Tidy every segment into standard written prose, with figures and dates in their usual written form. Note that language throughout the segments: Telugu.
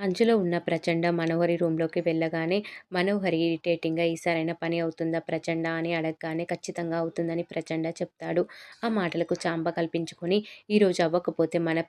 అంచులో ఉన్న ప్రచండ మనోహరి రూమ్‌లోకి వెళ్ళగానే, మనోహరి ఇరిటేటింగ్‌గా "ఈసారైనా పని అవుతుందా ప్రచండ" అని అడగగానే ఖచ్చితంగా అవుతుందని ప్రచండ చెప్తాడు. ఆ మాటలకు చాంబ కల్పించుకొని "ఈరోజు అవ్వకపోతే మన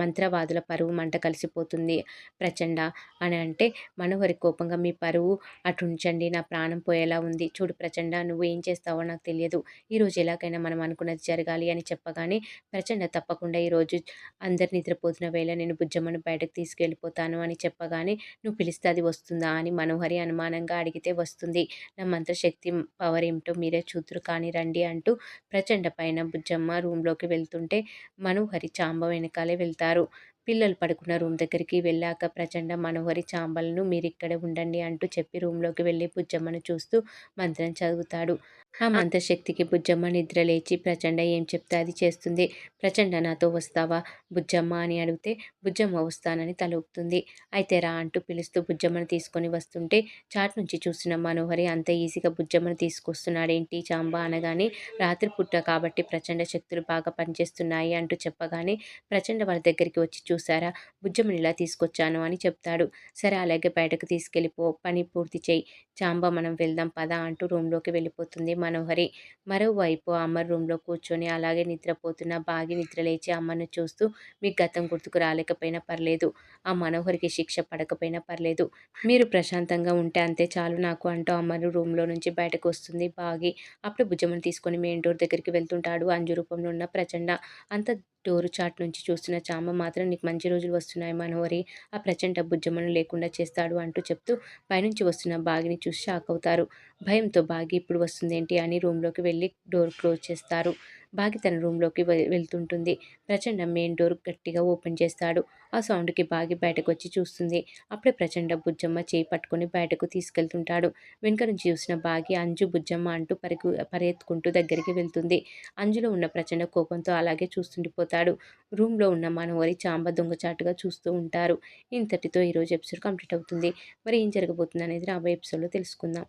మంత్రవాదుల పరువు మంట కలిసిపోతుంది ప్రచండ" అని అంటే, మనోహరి కోపంగా "మీ పరువు అటుంచండి, నా ప్రాణం పోయేలా ఉంది. చూడు ప్రచండ, నువ్వు ఏం చేస్తావో నాకు తెలియదు. ఈరోజు ఎలాగైనా మనం అనుకున్నది జరగాలి" అని చెప్పగానే, ప్రచండ "తప్పకుండా ఈరోజు అందరు నిద్రపోతున్న వేళ నేను బుజ్జమ్మను బయటకు తీసుకెళ్ళిపోతాను" అని చెప్పగానే, "నువ్వు పిలిస్తే అది వస్తుందా" అని మనోహరి అనుమానంగా అడిగితే, "వస్తుంది. నా మంత్రశక్తి పవర్ ఏమిటో మీరే చూద్దురు కానీ రండి" అంటూ ప్రచండ పైన బుజ్జమ్మ రూమ్‌లోకి వెళ్తుంటే, మనోహరి చాంబ వెనకాలే వెళ్తారు. పిల్లలు పడుకున్న రూమ్ దగ్గరికి వెళ్ళాక ప్రచండ మనోహరి చాంబలను "మీరిక్కడే ఉండండి" అంటూ చెప్పి రూమ్‌లోకి వెళ్ళి బుజ్జమ్మను చూస్తూ మంత్రం చదువుతాడు. ఆ మంత్రశక్తికి బుజ్జమ్మ నిద్ర లేచి ప్రచండ ఏం చెప్తే అది చేస్తుంది. "ప్రచండ నాతో వస్తావా బుజ్జమ్మ" అని అడిగితే, బుజ్జమ్మ వస్తానని తల ఊపుతుంది. "అయితే రా" అంటూ పిలుస్తూ బుజ్జమ్మను తీసుకొని వస్తుంటే, చాటు నుంచి చూసిన మనోహరి అంత ఈజీగా బుజ్జమ్మను తీసుకొస్తున్నాడేంటి చాంబ అనగానే, రాత్రిపూట కాబట్టి ప్రచండ శక్తులు బాగా పనిచేస్తున్నాయి అంటూ చెప్పగానే, ప్రచండ వాళ్ళ దగ్గరికి వచ్చి "చూసారా బుజ్జమ్మని ఇలా తీసుకొచ్చాను" అని చెప్తాడు. "సరే అలాగే బయటకు తీసుకెళ్ళిపో, పని పూర్తి చెయ్యి చాంబ, మనం వెళ్దాం పద" అంటూ రూమ్‌లోకి వెళ్ళిపోతుంది మనోహరి. మరోవైపు అమర్ రూమ్‌లో కూర్చొని అలాగే నిద్రపోతున్న బాగి నిద్రలేచి అమ్మను చూస్తూ, "మీకు గతం గుర్తుకు రాలేకపోయినా పర్లేదు. ఆ మనోహరికి శిక్ష పడకపోయినా పర్లేదు. మీరు ప్రశాంతంగా ఉంటే అంతే చాలు నాకు" అంటూ అమర్ రూమ్‌లో నుంచి బయటకు వస్తుంది బాగి. అప్పుడే బుజ్జమ్మను తీసుకొని మెయిన్ డోర్ దగ్గరికి వెళ్తుంటాడు అంజు రూపంలో ఉన్న ప్రచండ. అంత డోరు చాటు నుంచి చూస్తున్న చాంబ మాత్రం, "నీకు మంచి రోజులు వస్తున్నాయి మనోహరి. ఆ ప్రచండ బుజ్జమ్మను లేకుండా చేస్తాడు" అంటూ చెప్తూ పైనుంచి వస్తున్న బాగిని చూసి షాక్ అవుతారు. భయంతో బాగి ఇప్పుడు వస్తుందేంటి అని రూమ్‌లోకి వెళ్ళి డోర్ క్లోజ్ చేస్తారు. బాగి తన రూమ్‌లోకి వెళ్తుంటుంది. ప్రచండ మెయిన్ డోర్ గట్టిగా ఓపెన్ చేస్తాడు. ఆ సౌండ్‌కి బాగి బయటకొచ్చి చూస్తుంది. అప్పుడే ప్రచండ బుజ్జమ్మ చేయి పట్టుకొని బయటకు తీసుకెళ్తుంటాడు. వెనుక నుంచి చూసిన బాగి "అంజు, బుజ్జమ్మ" అంటూ పరిగెత్తుకుంటూ దగ్గరికి వెళ్తుంది. అంజులో ఉన్న ప్రచండ కోపంతో అలాగే చూస్తుండిపోతాడు. రూమ్‌లో ఉన్న మనోహరి, చాంబ దొంగచాటుగా చూస్తూ ఉంటారు. ఇంతటితో ఈరోజు ఎపిసోడ్ కంప్లీట్ అవుతుంది. మరి ఏం జరగబోతుందనేది రాబోయే ఎపిసోడ్‌లో తెలుసుకుందాం.